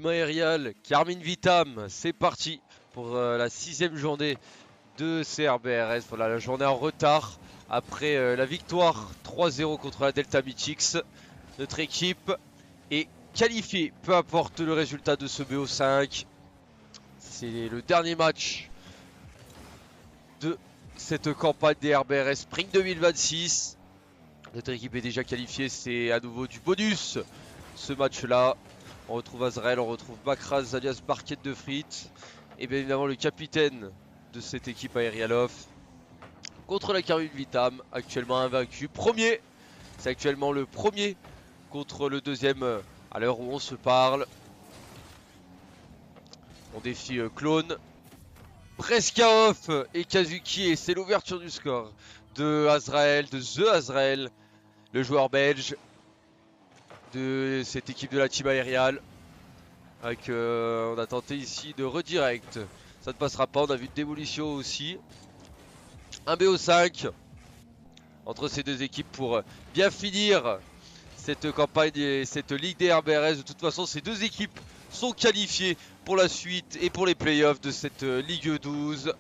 Team Aerial, Carmine Vitam, c'est parti pour la 6ème journée de CRBRS. Voilà, la journée en retard après la victoire 3-0 contre la Delta Mythics. Notre équipe est qualifiée, peu importe le résultat de ce BO5. C'est le dernier match de cette campagne des RBRS Spring 2026. Notre équipe est déjà qualifiée, c'est à nouveau du bonus ce match-là. On retrouve Azrael, on retrouve Bakraz alias Barquette de Frites. Et bien évidemment le capitaine de cette équipe Aerialof. Contre la Carmine Vitam, actuellement invaincu. Premier, c'est actuellement le premier contre le deuxième à l'heure où on se parle. On défie Clone, Breskaoff et Kazuki. Et c'est l'ouverture du score de Azrael, de The Azrael, le joueur belge de cette équipe de la Team Aerial. Avec, on a tenté ici de redirect. Ça ne passera pas, on a vu de démolition aussi. Un BO5 entre ces deux équipes pour bien finir cette campagne et cette Ligue des RBRS. De toute façon, ces deux équipes sont qualifiées pour la suite et pour les playoffs de cette Ligue 12.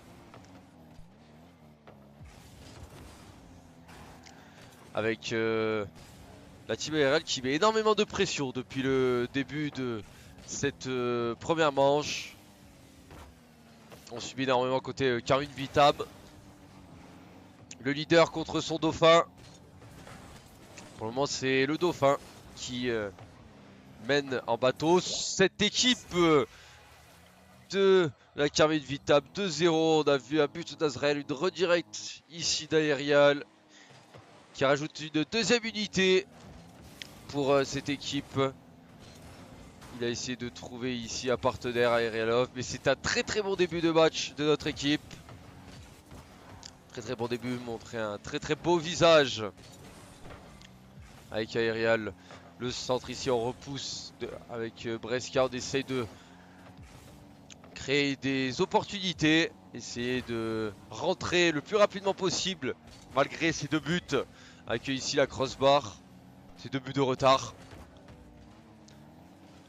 Avec la Team ARL qui met énormément de pression depuis le début de cette première manche. On subit énormément côté Carmine Vitam. Le leader contre son dauphin. Pour le moment, c'est le dauphin qui mène en bateau. Cette équipe de la Carmine Vitam 2-0. On a vu un but d'Azrael, une redirect ici d'Aerial qui rajoute une deuxième unité pour cette équipe. Il a essayé de trouver ici un partenaire à Aerialof, mais c'est un très très bon début de match de notre équipe. Très très bon début, montrer un très très beau visage avec Aerial. Le centre ici on repousse avec Breska, on essaye de créer des opportunités, essayer de rentrer le plus rapidement possible malgré ces deux buts. Avec ici la crossbar, ces deux buts de retard.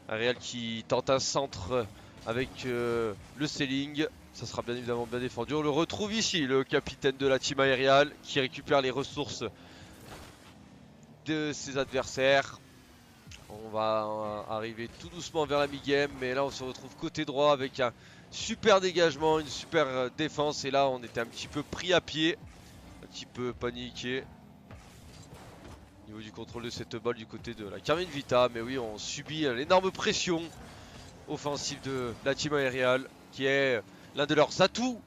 Aerial qui tente un centre avec le ceiling. Ça sera bien évidemment bien défendu. On le retrouve ici, le capitaine de la Team Aerial qui récupère les ressources de ses adversaires. On va arriver tout doucement vers la mi-game, mais là on se retrouve côté droit avec un super dégagement, une super défense. Et là on était un petit peu pris à pied, un petit peu paniqué au niveau du contrôle de cette balle du côté de la Carmine Vitam. Mais oui, on subit l'énorme pression offensive de la Team Aerial qui est l'un de leurs atouts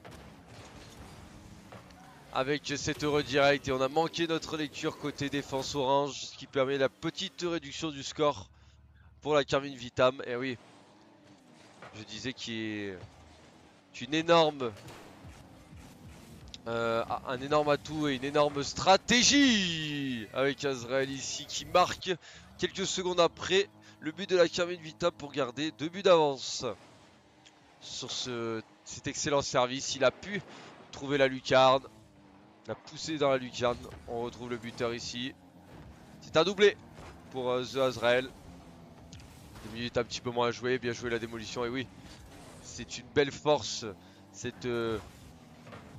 avec cette redirect. Et on a manqué notre lecture côté défense orange, ce qui permet la petite réduction du score pour la Carmine Vitam. Et oui, je disais qu'il est une énorme un énorme atout et une énorme stratégie avec Azrael ici qui marque quelques secondes après le but de la Carmine Vitam pour garder 2 buts d'avance sur cet excellent service. Il a pu trouver la lucarne, il a poussé dans la lucarne. On retrouve le buteur ici. C'est un doublé pour The Azrael. 2 minutes un petit peu moins à jouer, bien joué la démolition. Et oui, c'est une belle force cette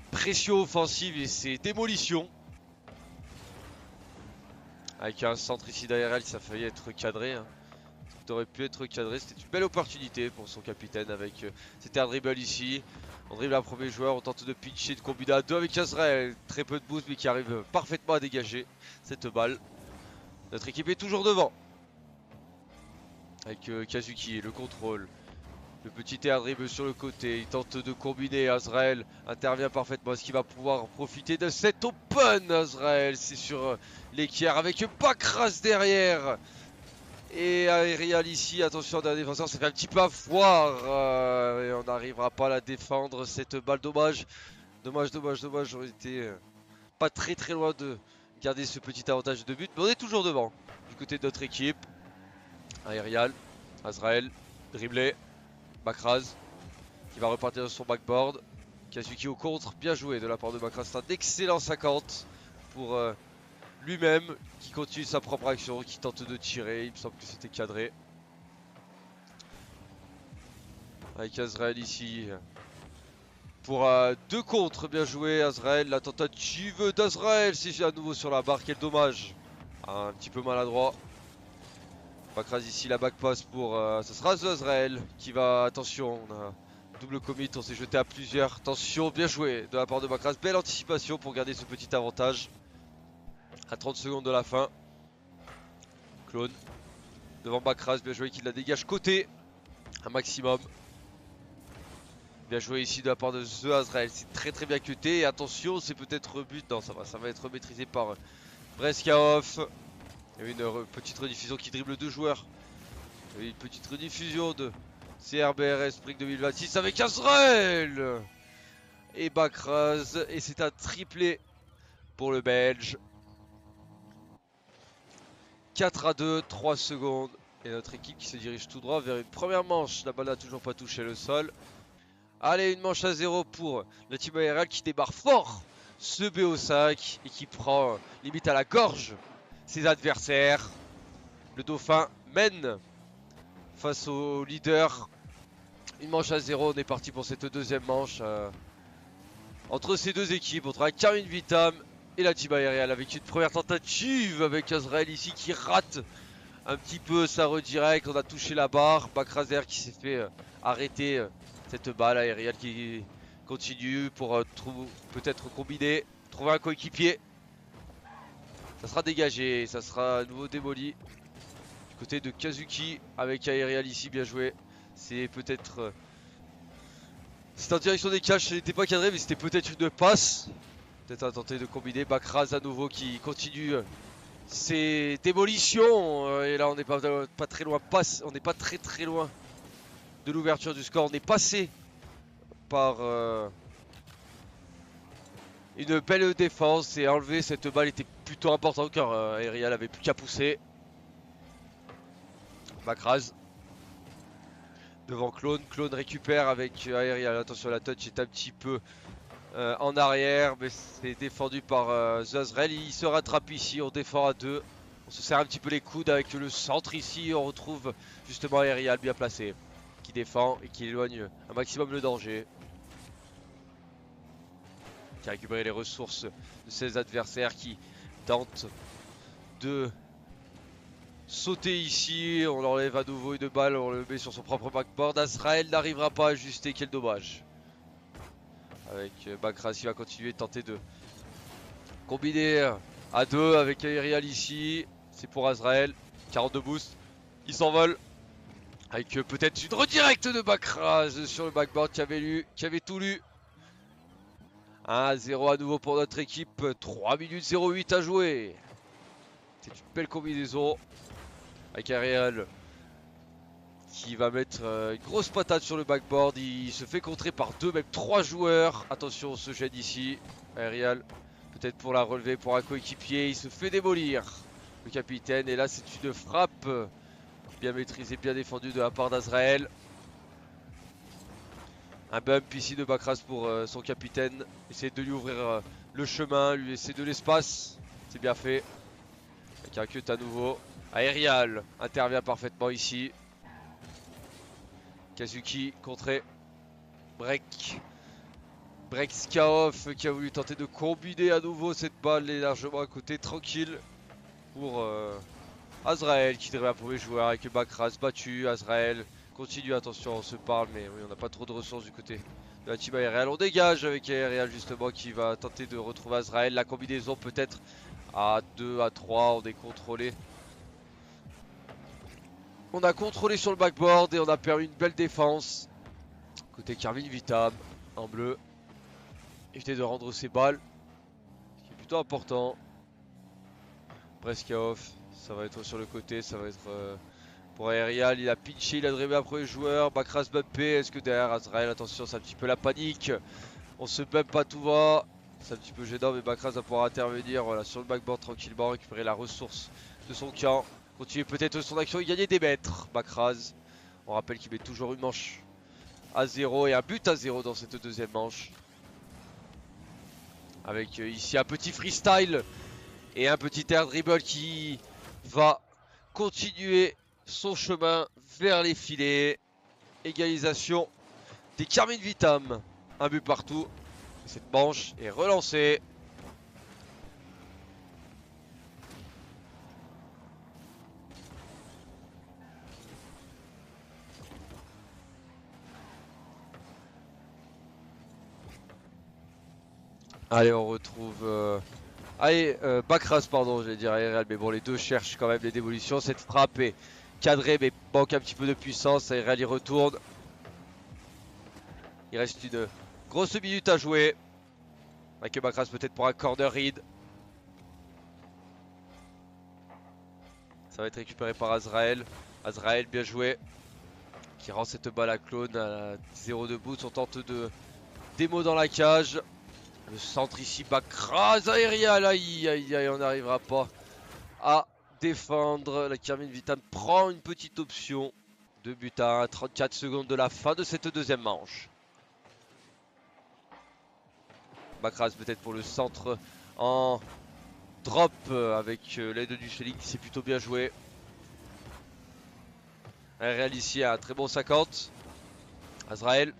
pression offensive et ses démolitions. Avec un centre ici d'ARL, ça a failli être cadré. Hein. Ça aurait pu être cadré. C'était une belle opportunité pour son capitaine. Avec c'était un dribble ici. On dribble un premier joueur. On tente de pitcher, de combiner à 2 avec Azrael. Très peu de boost, mais qui arrive parfaitement à dégager cette balle. Notre équipe est toujours devant. Avec Kazuki, le contrôle. Le petit air dribble sur le côté, il tente de combiner, Azrael intervient parfaitement, est-ce qu'il va pouvoir profiter de cet open? Azrael, c'est sur l'équerre avec Bakraz derrière. Et Aerial ici, attention d'un défenseur, ça fait un petit peu avoir et on n'arrivera pas à la défendre cette balle, dommage. Dommage, j'aurais été pas très très loin de garder ce petit avantage de but, mais on est toujours devant du côté de notre équipe. Aerial, Azrael, dribblé. Bakraz qui va repartir de son backboard. Kazuki au contre, bien joué de la part de Bakraz. C'est un excellent 50 pour lui-même qui continue sa propre action, qui tente de tirer. Il me semble que c'était cadré. Avec Azrael ici. Pour 2 contre, bien joué Azrael. La tentative d'Azrael, c'est à nouveau sur la barre, quel dommage. Un petit peu maladroit. Bakraz ici, la back pass pour... ça sera Azrael qui va... Attention, on a double commit, on s'est jeté à plusieurs. Attention, bien joué de la part de Bakraz. Belle anticipation pour garder ce petit avantage. À 30 secondes de la fin. Clone devant Bakraz, bien joué qui la dégage côté. Un maximum. Bien joué ici de la part de The Azrael, c'est très bien cuté. Et attention, c'est peut-être but. Non, ça va être maîtrisé par Breskaoff. Il y a une petite rediffusion qui dribble 2 joueurs. Il y a une petite rediffusion de CRBRS Spring 2026 avec Azrael et Bakraz. Et c'est un triplé pour le Belge. 4-2, 3 secondes. Et notre équipe qui se dirige tout droit vers une première manche. La balle n'a toujours pas touché le sol. Allez, une manche à 0 pour la team aériale qui débarre fort ce BO5 et qui prend limite à la gorge ses adversaires. Le Dauphin mène face au leader. Une manche à 0, on est parti pour cette deuxième manche. Entre ces deux équipes, entre Carmine Vitam et la team aériale avec une première tentative avec Azrael ici qui rate un petit peu sa redirect. On a touché la barre. Bakrazer qui s'est fait arrêter cette balle aérienne qui continue pour peut-être combiner, trouver un coéquipier. Ça sera dégagé, ça sera à nouveau démoli. Du côté de Kazuki avec aérial ici, bien joué. C'est peut-être... c'est en direction des caches, ça n'était pas cadré mais c'était peut-être une passe. Peut-être à tenter de combiner. Bakraz à nouveau qui continue ses démolitions. Et là on n'est pas très loin. On n'est pas très loin de l'ouverture du score. On est passé par une belle défense et enlever cette balle était plutôt important car Aerial avait plus qu'à pousser. Bakraz devant Clone. Clone récupère avec Aerial. Attention, la touch est un petit peu en arrière, mais c'est défendu par Azrael. Il se rattrape ici, on défend à 2. On se serre un petit peu les coudes avec le centre ici. On retrouve justement Aerial bien placé qui défend et qui éloigne un maximum le danger. Qui a récupéré les ressources de ses adversaires qui tentent de sauter ici. On l'enlève à nouveau une balle, on le met sur son propre backboard. Azrael n'arrivera pas à ajuster, quel dommage. Avec Bakraz qui va continuer de tenter de combiner à 2 avec Aerial ici. C'est pour Azrael, 42 boost, il s'envole. Avec peut-être une redirect de Bakraz sur le backboard qui avait tout lu. 1-0 à nouveau pour notre équipe, 3 minutes 08 à jouer. C'est une belle combinaison avec Aerial qui va mettre une grosse patate sur le backboard. Il se fait contrer par 2, même 3 joueurs. Attention, on se gêne ici. Aerial, peut-être pour la relever pour un coéquipier. Il se fait démolir, le capitaine. Et là, c'est une frappe bien maîtrisée, bien défendue de la part d'Azrael. Un bump ici de Bakraz pour son capitaine. Essayer de lui ouvrir le chemin, lui laisser de l'espace. C'est bien fait. Avec un cut à nouveau. Aerial intervient parfaitement ici. Kazuki contré. Breskaoff qui a voulu tenter de combiner à nouveau cette balle est largement à côté, tranquille pour Azrael qui devrait un premier joueur avec Bakraz battu. Azrael continue, attention, on se parle, mais oui, on n'a pas trop de ressources du côté de la team aériale. On dégage avec Aerial justement qui va tenter de retrouver Azrael. La combinaison peut-être à 2, à 3, on est contrôlé. On a contrôlé sur le backboard et on a permis une belle défense. Côté Carmine Vitam en bleu. Éviter de rendre ses balles, ce qui est plutôt important. Breskaoff, ça va être sur le côté, ça va être pour Aerial. Il a pinché, il a dribblé un premier joueur. Bakraz bumpé, est-ce que derrière Azrael, attention, c'est un petit peu la panique. On se bump pas, tout va. C'est un petit peu gênant, mais Bakraz va pouvoir intervenir voilà, sur le backboard tranquillement, récupérer la ressource de son camp. Continuer peut-être son action et gagner des mètres. Bakraz, on rappelle qu'il met toujours une manche à 0 et un but à 0 dans cette deuxième manche. Avec ici un petit freestyle et un petit air dribble qui va continuer son chemin vers les filets. Égalisation des Carmine Vitam. Un but partout. Cette manche est relancée. Allez, on retrouve... Allez, Bakras, pardon, j'allais dire ARL, mais bon, les deux cherchent quand même les démolitions. Cette frappe est cadrée, mais manque un petit peu de puissance. ARL y retourne. Il reste une grosse minute à jouer. Avec Bakras peut-être pour un corner read. Ça va être récupéré par Azrael. Azrael, bien joué. Qui rend cette balle à Clone à 0 de boost. On tente de démo dans la cage. Le centre ici, Bakras, aérien, aïe aïe aïe, on n'arrivera pas à défendre. La Carmine Vitam prend une petite option. 2 buts à 1, 34 secondes de la fin de cette deuxième manche. Bakras peut-être pour le centre en drop avec l'aide du Schelling, c'est plutôt bien joué. Réal ici à un très bon 50. Azrael.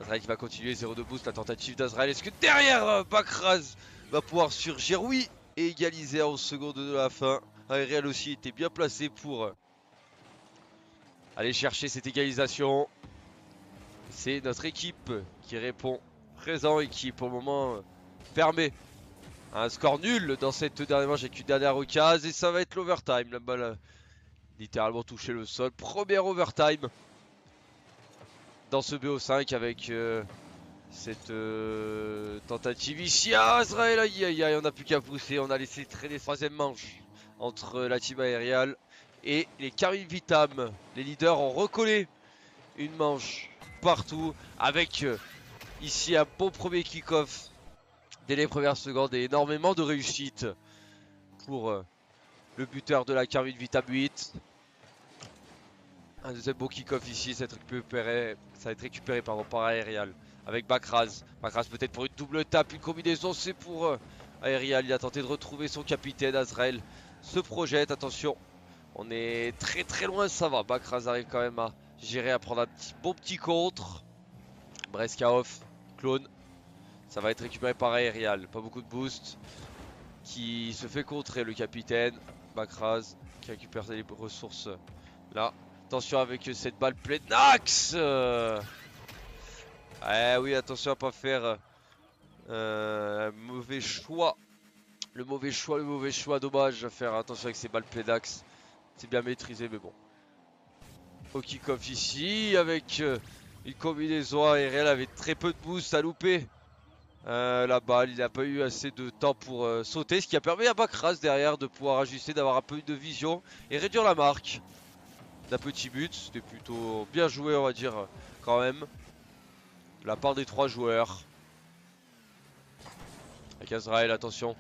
Azrael qui va continuer, 0 de boost, la tentative d'Azrael. Est-ce que derrière Bakras va pouvoir surgir? Oui, et égaliser à 11 secondes de la fin. Réal aussi était bien placé pour aller chercher cette égalisation. C'est notre équipe qui répond présent et qui pour le moment permet un score nul dans cette dernière manche avec une dernière occasion. Et ça va être l'overtime. La balle a littéralement touché le sol. Premier overtime dans ce BO5 avec cette tentative ici à Azrael. Aïe aïe aïe, on n'a plus qu'à pousser. On a laissé traîner troisième manche entre la team aériale et les Carmine Vitam. Les leaders ont recollé une manche partout avec ici un bon premier kick-off dès les premières secondes et énormément de réussite pour le buteur de la Carmine Vitam 8. Un deuxième beau kick-off ici, ça va être récupéré par Aerial avec Bakras. Bakras peut-être pour une double tape, une combinaison, c'est pour Aerial. Il a tenté de retrouver son capitaine. Azrael se projette, attention, on est très très loin, ça va. Bakras arrive quand même à gérer, à prendre un bon petit contre. Brescia off, Clone. Ça va être récupéré par Aerial, pas beaucoup de boost. Qui se fait contrer le capitaine. Bakras qui récupère les ressources là. Attention avec cette balle pleine axe. Oui, attention à pas faire mauvais choix. Le mauvais choix, dommage à faire attention avec ces balles pleines axe. C'est bien maîtrisé, mais bon. Au kick-off ici, avec une combinaison aérienne avec très peu de boost à louper. La balle, il n'a pas eu assez de temps pour sauter, ce qui a permis à Bakras derrière de pouvoir ajuster, d'avoir un peu de vision et réduire la marque d'un petit but. C'était plutôt bien joué, on va dire, quand même, de la part des trois joueurs. Avec Azrael, attention,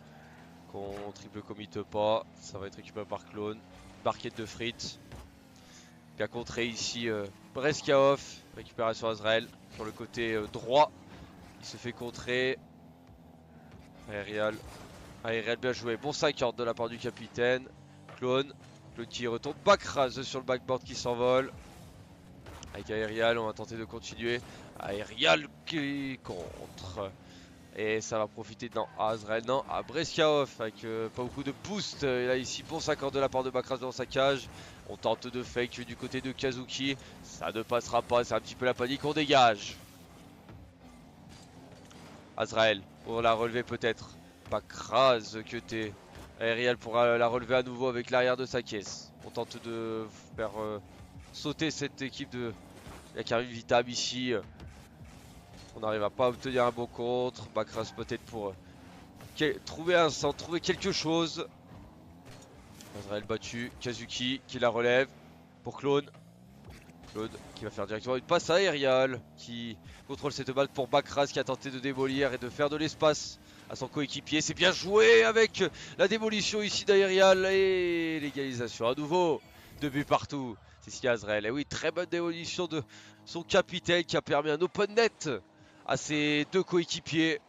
qu'on triple commit pas, ça va être récupéré par Clone. Barquette de frites. Bien contré ici, Brescia off, récupération Azrael sur le côté droit. Il se fait contrer. Aerial bien joué. Bon 50 de la part du capitaine. Clone qui retourne. Bakras sur le backboard qui s'envole. Avec Aerial, on va tenter de continuer. Aerial qui contre. Et ça va profiter dans Azrael, non, à Brescia off avec pas beaucoup de boost. Et là ici, bon 50 de la part de Bakras dans sa cage. On tente de fake du côté de Kazuki. Ça ne passera pas, c'est un petit peu la panique, on dégage. Azrael pour la relever peut-être. Bakras cuté. Aerial pourra la relever à nouveau avec l'arrière de sa caisse. On tente de faire sauter cette équipe de la Carmine Vitam ici. On n'arrive pas à obtenir un bon contre. Bakras peut-être pour trouver quelque chose. Azrael battu. Kazuki qui la relève pour Clone. Claude qui va faire directement une passe à Aerial qui contrôle cette balle pour Bakras qui a tenté de démolir et de faire de l'espace à son coéquipier. C'est bien joué avec la démolition ici d'Aerial et l'égalisation à nouveau. 2 buts partout. C'est signé Azrael. Et oui, très bonne démolition de son capitaine qui a permis un open net à ses deux coéquipiers.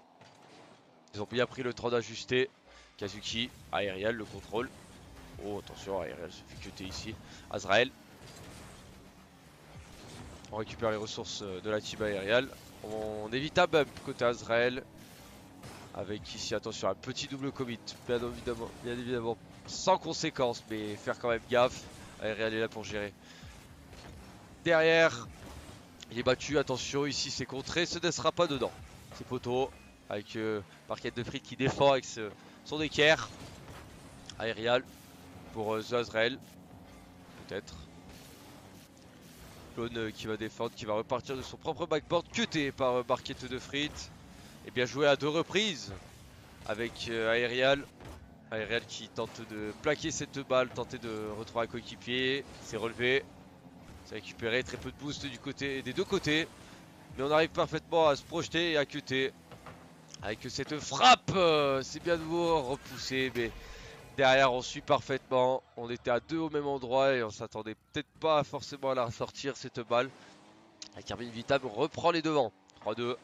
Ils ont bien pris le temps d'ajuster. Kazuki, Aerial le contrôle. Oh attention, Aerial se fait cuter ici. Azrael On récupère les ressources de la team aériale. On évite un bump côté Azrael. Avec ici, attention, un petit double commit. Bien évidemment, sans conséquence, mais faire quand même gaffe. Aérial est là pour gérer. Derrière, il est battu. Attention, ici c'est contré. Ce ne sera pas dedans. C'est poteau. Avec Barquette de frites qui défend avec son équerre. Aérial pour The Azrael. Peut-être. Clone qui va défendre, qui va repartir de son propre backboard. Cuté par Barquette de frites. Et bien joué à 2 reprises. Avec Aérial. Aérial qui tente de plaquer cette balle, tenter de retrouver un coéquipier. C'est relevé. C'est récupéré. Très peu de boost des deux côtés. Mais on arrive parfaitement à se projeter et à cutter. Avec cette frappe, c'est bien de vous repousser, mais derrière on suit parfaitement. On était à 2 au même endroit et on s'attendait peut-être pas forcément à la sortir cette balle. Et Carmine Vitam reprend les devants. 3-2.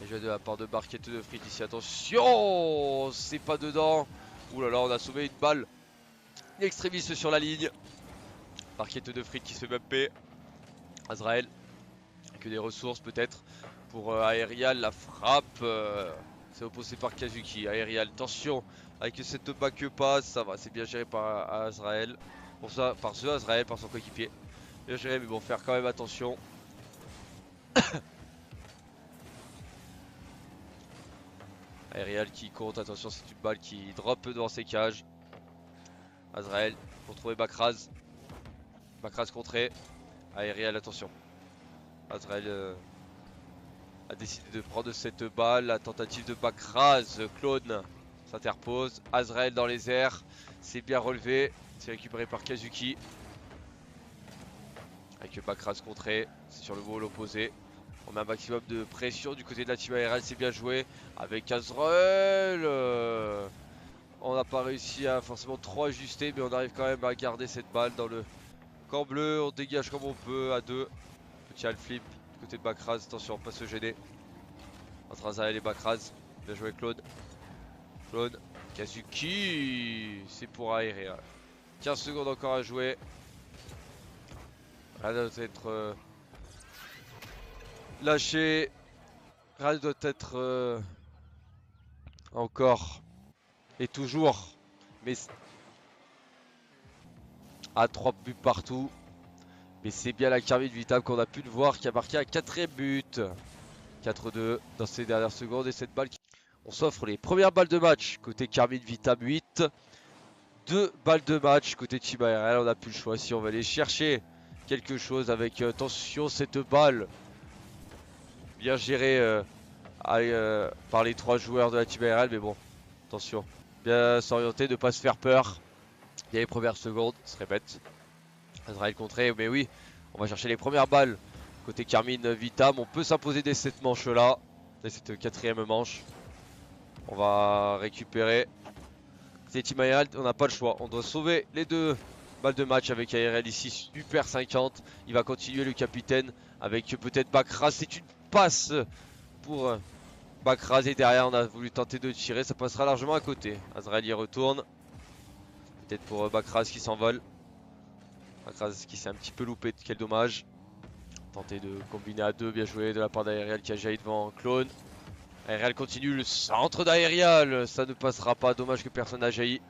Et je vais de la part de Barquette de Frites ici. Attention, c'est pas dedans. Ouh là là, on a sauvé une balle. Une extrémiste sur la ligne. Barquette de Frites qui se bumpait. Azrael. Que des ressources peut-être pour Aérial. La frappe. C'est opposé par Kazuki. Aérial, attention. Avec cette back pass, ça va. C'est bien géré par Azrael. Pour ça, par ce Azrael, par son coéquipier. Bien géré, mais bon, faire quand même attention. Aérial qui compte, attention, c'est une balle qui drop devant ses cages. Azrael pour trouver Bakraz. Bakraz contré. Aérial, attention. Azrael a décidé de prendre cette balle. La tentative de Bakraz. Clone s'interpose. Azrael dans les airs. C'est bien relevé. C'est récupéré par Kazuki. Avec Bakraz contré. C'est sur le wall opposé. On met un maximum de pression du côté de la team aérienne, c'est bien joué. Avec Azrael, on n'a pas réussi à forcément trop ajuster, mais on arrive quand même à garder cette balle dans le camp bleu. On dégage comme on peut à 2. Petit half flip du côté de Bakraz, attention, pas se gêner. Entre Azrael et Bakraz, bien joué Claude. Claude, Kazuki, c'est pour aérer. 15 secondes encore à jouer. Rien doit être lâché. Rien doit être encore et toujours. Mais à 3 buts partout. Mais c'est bien la Carmine Vitam qu'on a pu le voir qui a marqué un 4ème but. 4-2 dans ces dernières secondes. Et cette balle on s'offre les premières balles de match côté Carmine Vitam 8. 2 balles de match côté Team ARL. On n'a plus le choix si on va aller chercher quelque chose avec attention cette balle bien gérée par les 3 joueurs de la Team ARL. Mais bon, attention, bien s'orienter, ne pas se faire peur. Il y a les premières secondes, ce serait bête. Azrael contré, mais oui, on va chercher les premières balles côté Carmine Vitam. On peut s'imposer dès cette manche là, dès cette 4ème manche. On va récupérer. C'est Team ARL, on n'a pas le choix. On doit sauver les 2 balles de match avec ARL ici. Super 50. Il va continuer le capitaine avec peut-être Bakraz. C'est une passe pour Bakraz. Et derrière, on a voulu tenter de tirer. Ça passera largement à côté. Azrael y retourne. Peut-être pour Bakraz qui s'envole. Bakraz qui s'est un petit peu loupé. Quel dommage. Tenter de combiner à 2. Bien joué de la part d'Aérial qui a jailli devant Clone. Aérial continue le centre d'Aérial. Ça ne passera pas. Dommage que personne n'a jailli.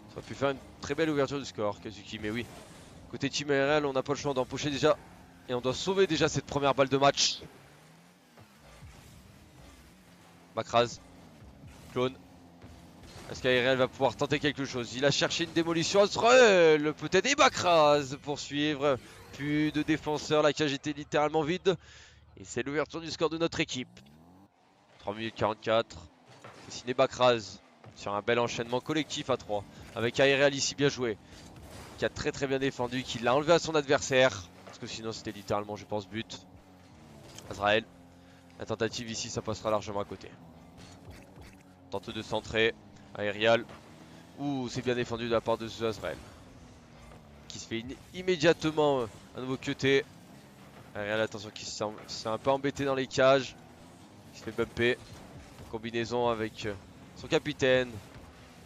Ça aurait pu faire une très belle ouverture du score, Kazuki. Mais oui. Côté Team Aérial, on n'a pas le choix d'empocher déjà. Et on doit sauver déjà cette première balle de match. Bakraz. Clone. Est-ce qu'Aérial va pouvoir tenter quelque chose? Il a cherché une démolition. Azrael peut-être. Et Bakraz pour suivre. Plus de défenseurs. La cage était littéralement vide. Et c'est l'ouverture du score de notre équipe. 3 minutes 44. C'est signé Bakraz sur un bel enchaînement collectif à 3. Avec Aérial ici bien joué. Qui a très bien défendu. Qui l'a enlevé à son adversaire. Parce que sinon c'était littéralement je pense but. Azrael. La tentative ici ça passera largement à côté. Tente de centrer. Aérial. Ouh c'est bien défendu de la part de ce Azrael. Qui se fait immédiatement un nouveau cuté. Aérial attention qui s'est un peu embêté dans les cages. Il se fait bumper. En combinaison avec son capitaine.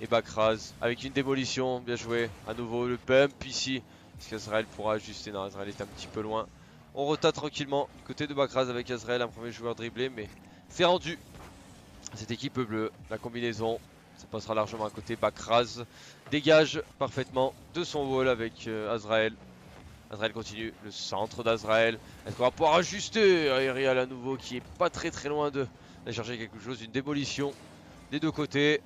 Et Bakraz avec une démolition, bien joué. À nouveau le bump ici. Est-ce qu'Azrael pourra ajuster? Non, Azrael est un petit peu loin. On rota tranquillement du côté de Bakraz avec Azrael, un premier joueur dribblé, mais c'est rendu. Cette équipe bleue, la combinaison, ça passera largement à côté. Bakraz dégage parfaitement de son wall avec Azrael. Azrael continue, le centre d'Azrael. Est-ce qu'on va pouvoir ajuster? Aerial à nouveau qui est pas très loin de chercher quelque chose, une démolition des deux côtés.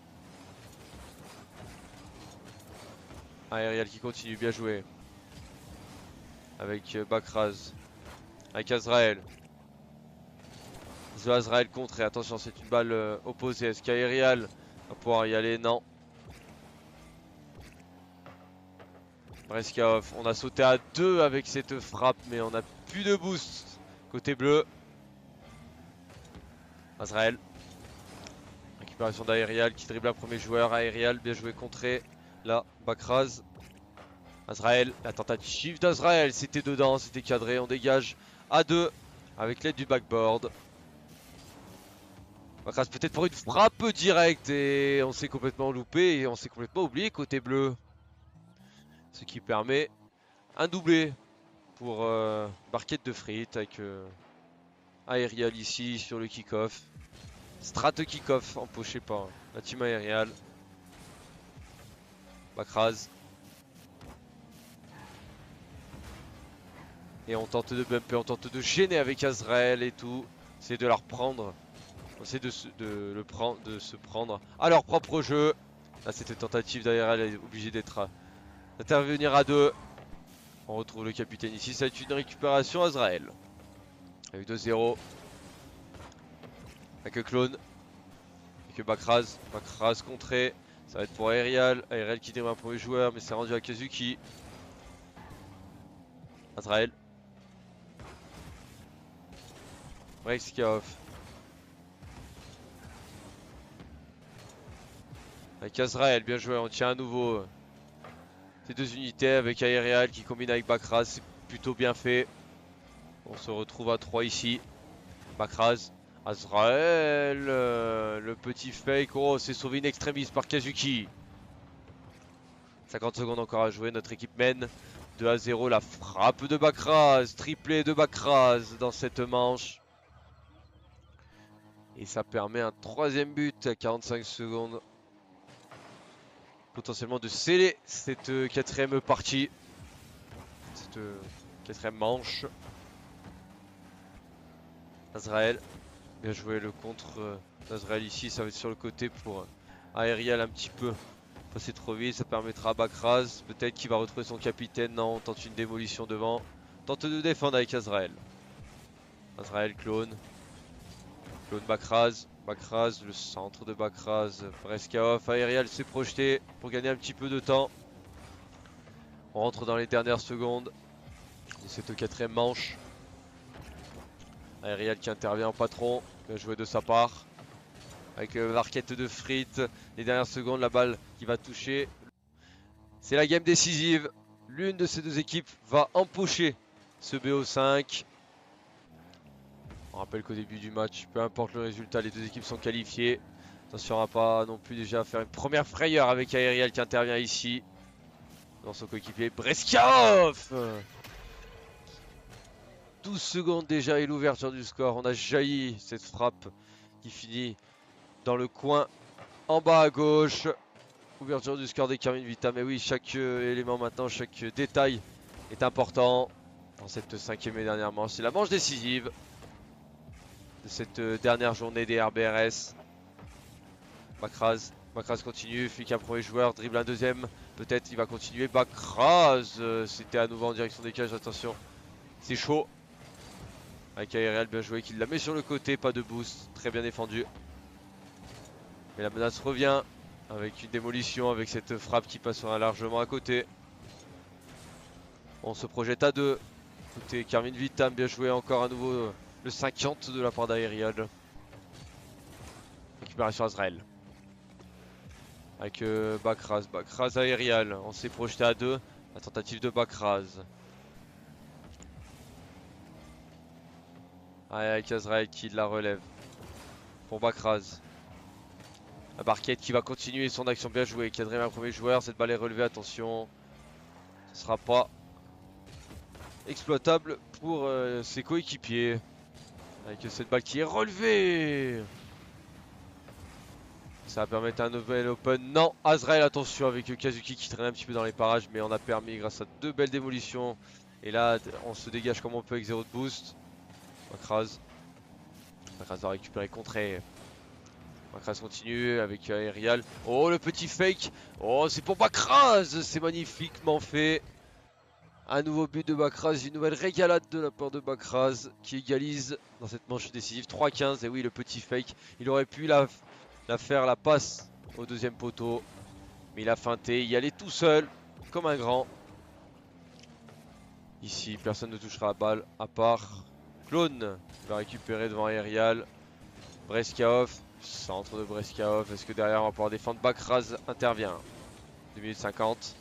Aerial qui continue, bien joué. Avec Bakraz. Avec Azrael. The Azrael contre, et attention, c'est une balle opposée. Est-ce qu'Aerial va pouvoir y aller? Non. Breska off. On a sauté à 2 avec cette frappe, mais on n'a plus de boost. Côté bleu. Azrael. Récupération d'Aerial qui dribble un premier joueur. Aerial, bien joué, contré. Là, Bakraz. Azrael, la tentative d'Azrael, c'était dedans, c'était cadré. On dégage à 2 avec l'aide du backboard. Bakraz peut-être pour une frappe directe et on s'est complètement loupé et on s'est complètement oublié côté bleu. Ce qui permet un doublé pour barquette de frites avec Aerial ici sur le kick-off. Strat kick-off empoché par la team Aerial. Bakraz. Et on tente de bumper, on tente de gêner avec Azrael et tout. C'est de la reprendre. On essaie de se prendre à leur propre jeu. Là c'était tentative d'Aerial, elle est obligée d'intervenir à 2. On retrouve le capitaine ici, ça va être une récupération Azrael. Il y a eu 2-0. Avec Clone. Avec Bakraz. Bakraz contré. Ça va être pour Aerial. Aerial qui démarre un premier joueur, mais c'est rendu à Kazuki. Azrael. Breska off. Avec Azrael, bien joué, on tient à nouveau ces deux unités avec Aerial qui combine avec Bakraz, c'est plutôt bien fait. On se retrouve à 3 ici. Bakraz, Azrael, le petit fake, oh c'est sauvé in extremis par Kazuki. 50 secondes encore à jouer, notre équipe mène 2-0, la frappe de Bakraz, triplé de Bakraz dans cette manche. Et ça permet un troisième but à 45 secondes. Potentiellement de sceller cette quatrième partie. Cette quatrième manche. Azrael. Bien joué le contre d'Azrael ici. Ça va être sur le côté pour Aerial un petit peu. Passer trop vite. Ça permettra à Bakraz. Peut-être qu'il va retrouver son capitaine. Non, on tente une démolition devant. Tente de défendre avec Azrael. Azrael clone. Clone Bakraz. Bakraz, le centre de Bakraz. Breska off. Aerial s'est projeté pour gagner un petit peu de temps. On rentre dans les dernières secondes de cette quatrième manche. Aerial qui intervient en patron. Bien joué de sa part. Avec l'arquette de frites. Les dernières secondes, la balle qui va toucher. C'est la game décisive. L'une de ces deux équipes va empocher ce BO5. On rappelle qu'au début du match, peu importe le résultat, les deux équipes sont qualifiées. Attention à pas non plus déjà faire une première frayeur avec Aerial qui intervient ici. Dans son coéquipier Breska off. 12 secondes déjà et l'ouverture du score. On a jailli cette frappe qui finit dans le coin en bas à gauche. Ouverture du score des Carmine Vita. Mais oui, chaque élément maintenant, chaque détail est important dans cette cinquième et dernière manche. C'est la manche décisive de cette dernière journée des RBRS. Bakraz continue, fait qu'un premier joueur, dribble un deuxième. Peut-être il va continuer. Bakraz, c'était à nouveau en direction des cages. Attention, c'est chaud. Avec Aerial bien joué qui la met sur le côté, pas de boost, très bien défendu. Mais la menace revient avec une démolition, avec cette frappe qui passera largement à côté. On se projette à 2. Côté Carmine Vitam, bien joué encore à nouveau le 50 de la part d'Aerial. Récupération Azrael. Avec Bakraz Aerial, on s'est projeté à 2. La tentative de Bakraz. Avec Azrael qui la relève. Pour Bakraz. Barquette qui va continuer son action, bien jouée, qui a drainé un premier joueur. Cette balle est relevée, attention. Ce sera pas exploitable pour ses coéquipiers. Avec cette balle qui est relevée. Ça va permettre un nouvel open. Non, Azrael, attention avec Kazuki qui traîne un petit peu dans les parages. Mais on a permis grâce à 2 belles démolitions. Et là, on se dégage comme on peut avec 0 de boost. Bakraz. Bakraz va récupérer contré. Bakraz continue avec Aerial. Oh, le petit fake. Oh, c'est pour Bakraz. C'est magnifiquement fait. Un nouveau but de Bakraz, une nouvelle régalade de la part de Bakraz qui égalise dans cette manche décisive. 3-15. Et oui, le petit fake. Il aurait pu la faire la passe au deuxième poteau. Mais il a feinté. Il y allait tout seul, comme un grand. Ici, personne ne touchera la balle à part Clone. Il va récupérer devant Aerial. Breskaov. Centre de Breskaov. Est-ce que derrière on va pouvoir défendre? Bakraz intervient. 2 minutes 50.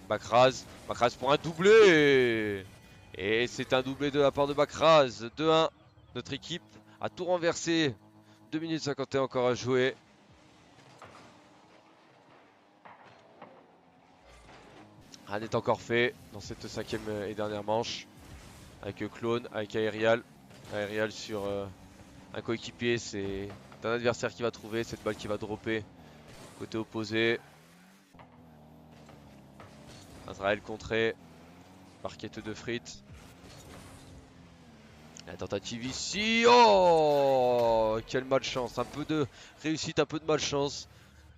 Bakraz. Bakraz pour un doublé. Et c'est un doublé de la part de Bakraz. 2-1. Notre équipe a tout renversé. 2 minutes 51 encore à jouer. Rien n'est encore fait dans cette 5e et dernière manche. Avec Clone, avec Aerial. Aerial sur un coéquipier. C'est un adversaire qui va trouver. Cette balle qui va dropper. Côté opposé. Azrael contré. Barquette de frites. La tentative ici. Oh, quelle malchance. Un peu de réussite, un peu de malchance.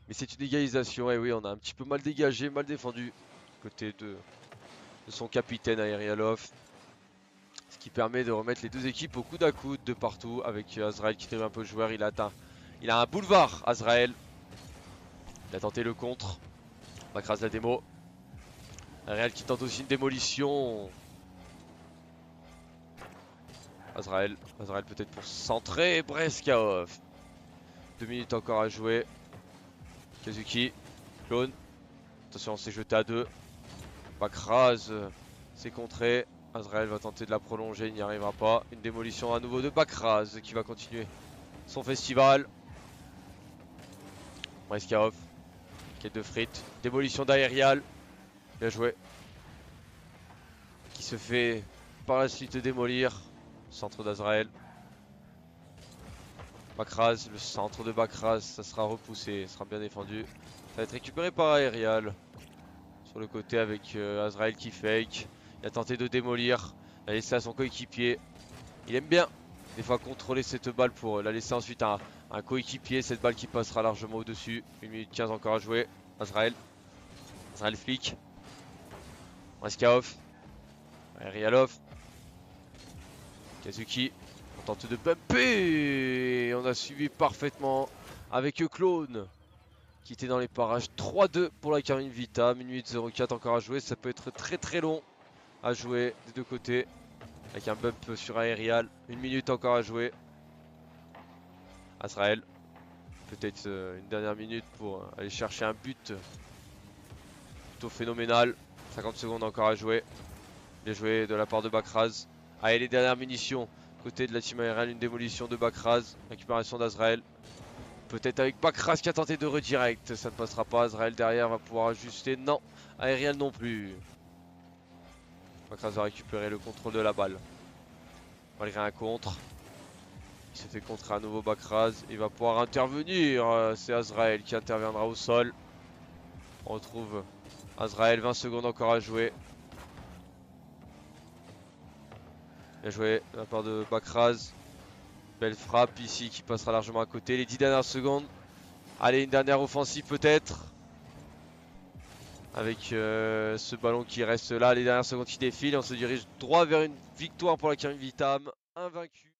Mais c'est une égalisation. Et oui, on a un petit peu mal dégagé, mal défendu. Côté de son capitaine Aerialov. Ce qui permet de remettre les deux équipes au coude à coude de partout. Avec Azrael qui drive un peu le joueur. Il a un boulevard, Azrael. Il a tenté le contre. Bakraz la démo. Aerial qui tente aussi une démolition. Azrael peut-être pour centrer. Breskaov. 2 minutes encore à jouer. Kazuki. Clone. Attention, on s'est jeté à 2. Bakraz. C'est contré. Azrael va tenter de la prolonger. Il n'y arrivera pas. Une démolition à nouveau de Bakraz qui va continuer son festival. Breskaov. Quête de frites. Démolition d'Aerial. Bien joué. Qui se fait par la suite démolir. Centre d'Azrael. Bakraz, le centre de Bakraz, ça sera repoussé, ça sera bien défendu. Ça va être récupéré par Aerial. Sur le côté avec Azrael qui fake. Il a tenté de démolir. Il a laissé à son coéquipier. Il aime bien des fois contrôler cette balle pour la laisser ensuite à un coéquipier. Cette balle qui passera largement au-dessus. 1 minute 15 encore à jouer. Azrael. Azrael flic. Breskaov. Aerialov. Kazuki. On tente de bumper. Et on a suivi parfaitement avec Clone qui était dans les parages. 3-2 pour la Carmine Vita. 1 minute 04 encore à jouer. Ça peut être très très long à jouer des deux côtés. Avec un bump sur Aerial. 1 minute encore à jouer. Azrael. Peut-être une dernière minute pour aller chercher un but plutôt phénoménal. 50 secondes encore à jouer. Bien joué de la part de Bakraz. Allez, les dernières munitions. Côté de la team Aerial, une démolition de Bakraz. Récupération d'Azrael. Peut-être avec Bakraz qui a tenté de redirect. Ça ne passera pas. Azrael derrière va pouvoir ajuster. Non. Aerial non plus. Bakraz va récupérer le contrôle de la balle. Malgré un contre. Il se fait contrer à nouveau Bakraz. Il va pouvoir intervenir. C'est Azrael qui interviendra au sol. On retrouve Azrael. 20 secondes encore à jouer. Bien joué de la part de Bakraz. Belle frappe ici qui passera largement à côté. Les 10 dernières secondes. Allez, une dernière offensive peut-être. Avec ce ballon qui reste là. Les dernières secondes qui défilent. On se dirige droit vers une victoire pour la Carmine Vitam. Invaincu.